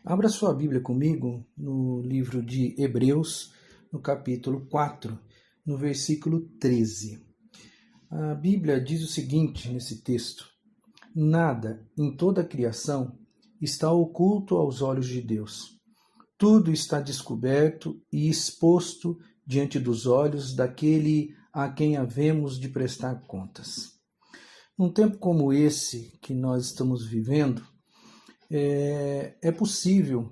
Abra sua Bíblia comigo no livro de Hebreus, no capítulo 4, no versículo 13. A Bíblia diz o seguinte nesse texto: nada em toda a criação está oculto aos olhos de Deus. Tudo está descoberto e exposto diante dos olhos daquele a quem havemos de prestar contas. Num tempo como esse que nós estamos vivendo, é possível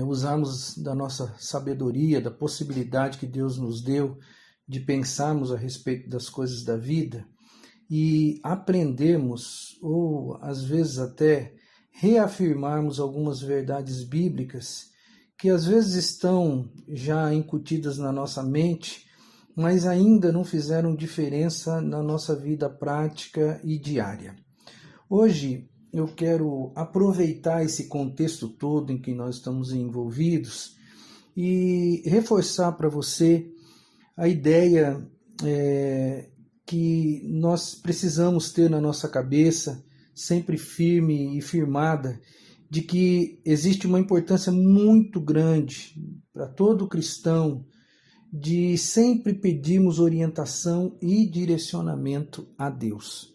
usarmos da nossa sabedoria, da possibilidade que Deus nos deu de pensarmos a respeito das coisas da vida e aprendermos, ou às vezes até reafirmarmos algumas verdades bíblicas que às vezes estão já incutidas na nossa mente, mas ainda não fizeram diferença na nossa vida prática e diária. Hoje eu quero aproveitar esse contexto todo em que nós estamos envolvidos e reforçar para você a ideia que nós precisamos ter na nossa cabeça, sempre firme e firmada, de que existe uma importância muito grande para todo cristão de sempre pedirmos orientação e direcionamento a Deus.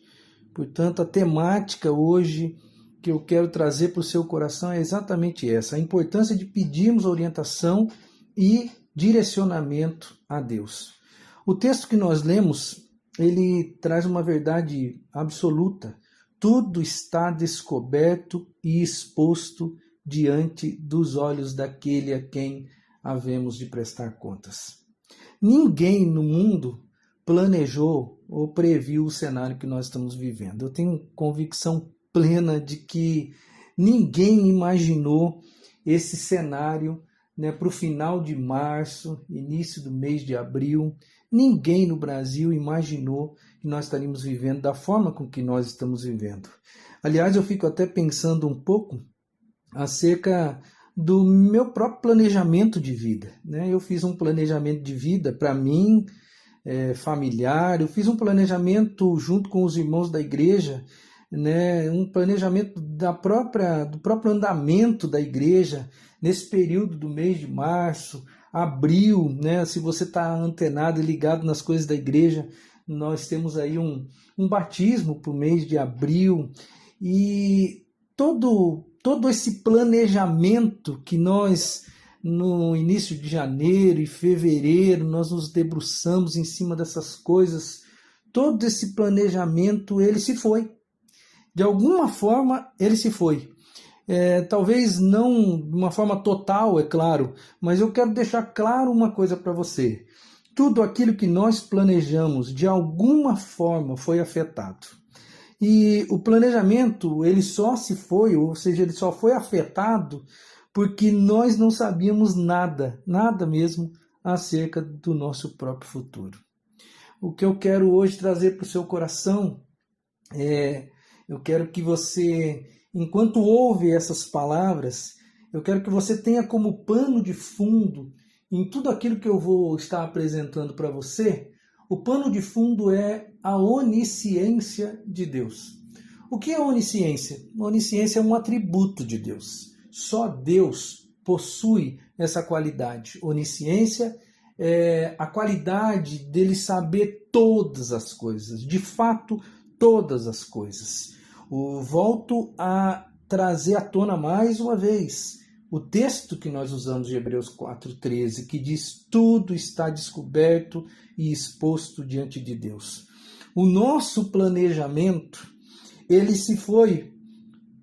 Portanto, a temática hoje que eu quero trazer para o seu coração é exatamente essa: a importância de pedirmos orientação e direcionamento a Deus. O texto que nós lemos, ele traz uma verdade absoluta. Tudo está descoberto e exposto diante dos olhos daquele a quem havemos de prestar contas. Ninguém no mundo planejou ou previu o cenário que nós estamos vivendo. Eu tenho convicção plena de que ninguém imaginou esse cenário para o final de março, início do mês de abril. Ninguém no Brasil imaginou que nós estaríamos vivendo da forma com que nós estamos vivendo. Aliás, eu fico até pensando um pouco acerca do meu próprio planejamento de vida. Eu fiz um planejamento de vida para mim, familiar. Eu fiz um planejamento junto com os irmãos da igreja, um planejamento do próprio andamento da igreja nesse período do mês de março, abril. Se você está antenado e ligado nas coisas da igreja, nós temos aí um batismo para o mês de abril, e todo esse planejamento que nós, no início de janeiro e fevereiro, nós nos debruçamos em cima dessas coisas. Todo esse planejamento, ele se foi. De alguma forma, ele se foi. Talvez não de uma forma total, é claro, mas eu quero deixar claro uma coisa para você. Tudo aquilo que nós planejamos, de alguma forma, foi afetado. E o planejamento, ele só se foi, ou seja, ele só foi afetado porque nós não sabíamos nada mesmo acerca do nosso próprio futuro. O que eu quero hoje trazer para o seu coração eu quero que você, enquanto ouve essas palavras, eu quero que você tenha como pano de fundo, em tudo aquilo que eu vou estar apresentando para você, o pano de fundo é a onisciência de Deus. O que é onisciência? Onisciência é um atributo de Deus. Só Deus possui essa qualidade. Onisciência é a qualidade dele saber todas as coisas, de fato, todas as coisas. Volto a trazer à tona mais uma vez o texto que nós usamos de Hebreus 4,13, que diz: tudo está descoberto e exposto diante de Deus. O nosso planejamento, ele se foi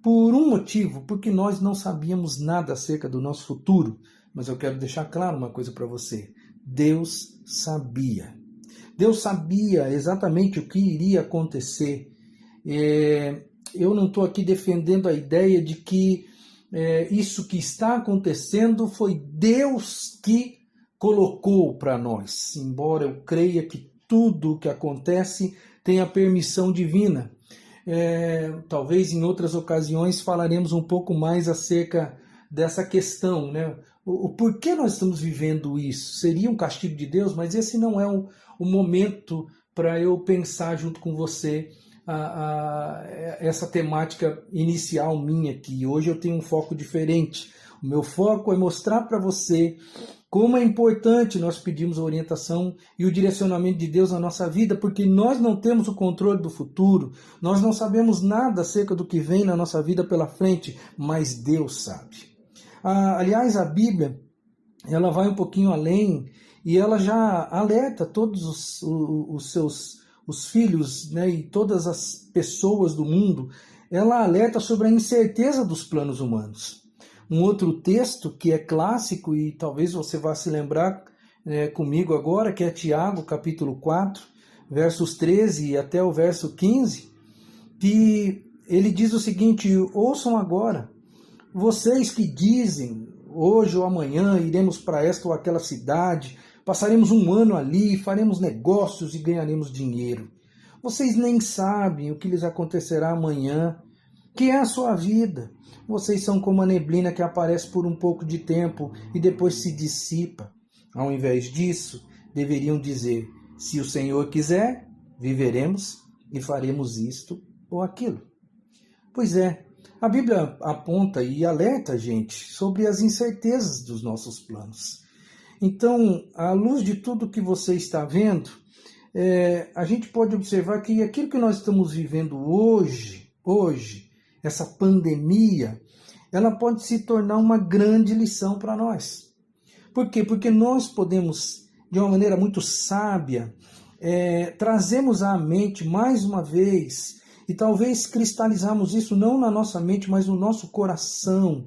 por um motivo, porque nós não sabíamos nada acerca do nosso futuro. Mas eu quero deixar claro uma coisa para você: Deus sabia. Deus sabia exatamente o que iria acontecer. Eu não estou aqui defendendo a ideia de que isso que está acontecendo foi Deus que colocou para nós, embora eu creia que tudo o que acontece tem a permissão divina. Talvez em outras ocasiões falaremos um pouco mais acerca dessa questão, o porquê nós estamos vivendo isso. Seria um castigo de Deus, mas esse não é o momento para eu pensar junto com você essa temática inicial minha aqui. Hoje eu tenho um foco diferente. O meu foco é mostrar para você como é importante nós pedirmos a orientação e o direcionamento de Deus na nossa vida, porque nós não temos o controle do futuro, nós não sabemos nada acerca do que vem na nossa vida pela frente, mas Deus sabe. Aliás, a Bíblia, ela vai um pouquinho além e ela já alerta todos os filhos, né, e todas as pessoas do mundo, ela alerta sobre a incerteza dos planos humanos. Um outro texto que é clássico e talvez você vá se lembrar comigo agora, que é Tiago, capítulo 4, versos 13 até o verso 15, que ele diz o seguinte: ouçam agora, vocês que dizem, hoje ou amanhã iremos para esta ou aquela cidade, passaremos um ano ali, faremos negócios e ganharemos dinheiro. Vocês nem sabem o que lhes acontecerá amanhã, que é a sua vida. Vocês são como a neblina que aparece por um pouco de tempo e depois se dissipa. Ao invés disso, deveriam dizer: se o Senhor quiser, viveremos e faremos isto ou aquilo. Pois é, a Bíblia aponta e alerta a gente sobre as incertezas dos nossos planos. Então, à luz de tudo que você está vendo, a gente pode observar que aquilo que nós estamos vivendo hoje, essa pandemia, ela pode se tornar uma grande lição para nós. Por quê? Porque nós podemos, de uma maneira muito sábia, trazemos à mente mais uma vez, e talvez cristalizarmos isso não na nossa mente, mas no nosso coração,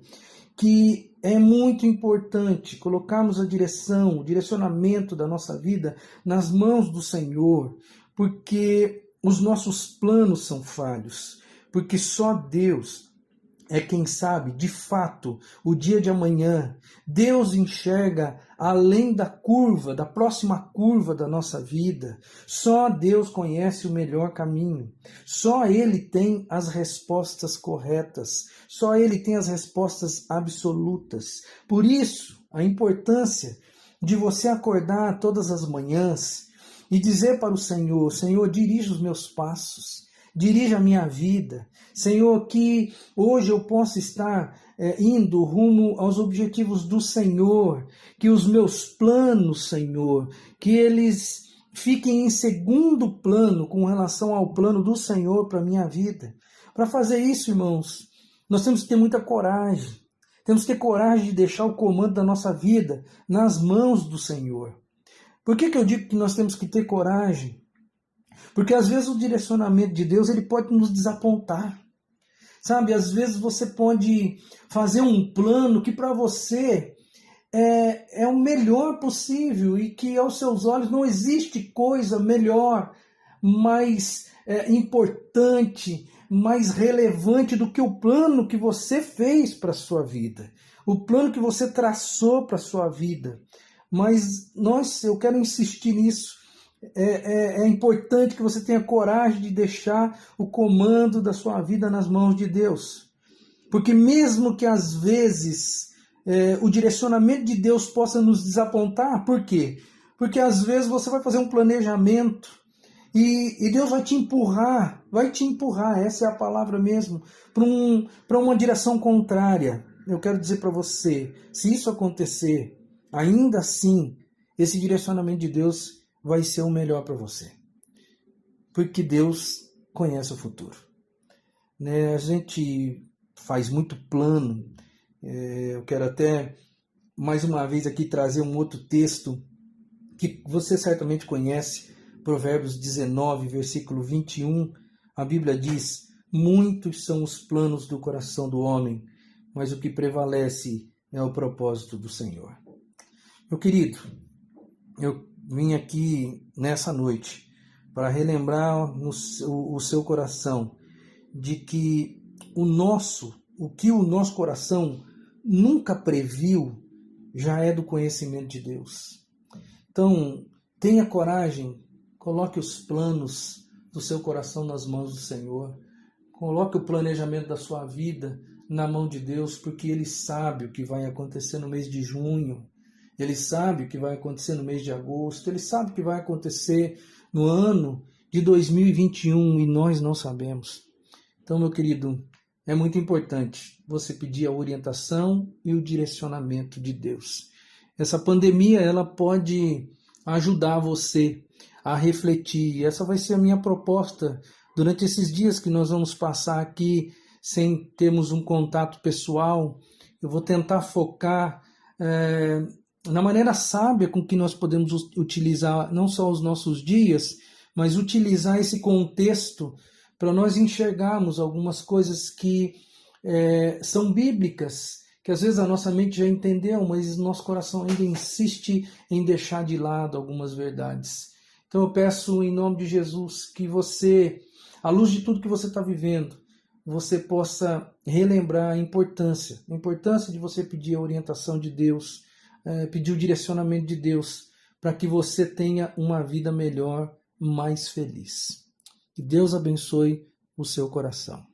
que é muito importante colocarmos o direcionamento da nossa vida nas mãos do Senhor, porque os nossos planos são falhos, porque só Deus é quem sabe, de fato, o dia de amanhã. Deus enxerga além da curva, da próxima curva da nossa vida. Só Deus conhece o melhor caminho. Só Ele tem as respostas corretas. Só Ele tem as respostas absolutas. Por isso, a importância de você acordar todas as manhãs e dizer para o Senhor: Senhor, dirija os meus passos. Dirija a minha vida. Senhor, que hoje eu possa estar indo rumo aos objetivos do Senhor, que os meus planos, Senhor, que eles fiquem em segundo plano com relação ao plano do Senhor para a minha vida. Para fazer isso, irmãos, nós temos que ter muita coragem. Temos que ter coragem de deixar o comando da nossa vida nas mãos do Senhor. Por que eu digo que nós temos que ter coragem? Porque às vezes o direcionamento de Deus ele pode nos desapontar. Sabe, às vezes você pode fazer um plano que para você é o melhor possível e que aos seus olhos não existe coisa melhor, mais importante, mais relevante do que o plano que você fez para a sua vida, o plano que você traçou para a sua vida. Mas eu quero insistir nisso. É importante que você tenha coragem de deixar o comando da sua vida nas mãos de Deus. Porque mesmo que às vezes o direcionamento de Deus possa nos desapontar, por quê? Porque às vezes você vai fazer um planejamento e Deus vai te empurrar, essa é a palavra mesmo, para uma direção contrária. Eu quero dizer para você, se isso acontecer, ainda assim, esse direcionamento de Deus vai ser o melhor para você. Porque Deus conhece o futuro. A gente faz muito plano. Eu quero até, mais uma vez aqui, trazer um outro texto que você certamente conhece, Provérbios 19, versículo 21. A Bíblia diz: muitos são os planos do coração do homem, mas o que prevalece é o propósito do Senhor. Meu querido, eu vim aqui nessa noite para relembrar o seu coração de que o que o nosso coração nunca previu já é do conhecimento de Deus. Então, tenha coragem, coloque os planos do seu coração nas mãos do Senhor, coloque o planejamento da sua vida na mão de Deus, porque Ele sabe o que vai acontecer no mês de junho. Ele sabe o que vai acontecer no mês de agosto, Ele sabe o que vai acontecer no ano de 2021 e nós não sabemos. Então, meu querido, é muito importante você pedir a orientação e o direcionamento de Deus. Essa pandemia, ela pode ajudar você a refletir. Essa vai ser a minha proposta durante esses dias que nós vamos passar aqui sem termos um contato pessoal. Eu vou tentar focar na maneira sábia com que nós podemos utilizar não só os nossos dias, mas utilizar esse contexto para nós enxergarmos algumas coisas que são bíblicas, que às vezes a nossa mente já entendeu, mas nosso coração ainda insiste em deixar de lado algumas verdades. Então eu peço em nome de Jesus que você, à luz de tudo que você está vivendo, você possa relembrar a importância de você pedir a orientação de Deus, pedir o direcionamento de Deus, para que você tenha uma vida melhor, mais feliz. Que Deus abençoe o seu coração.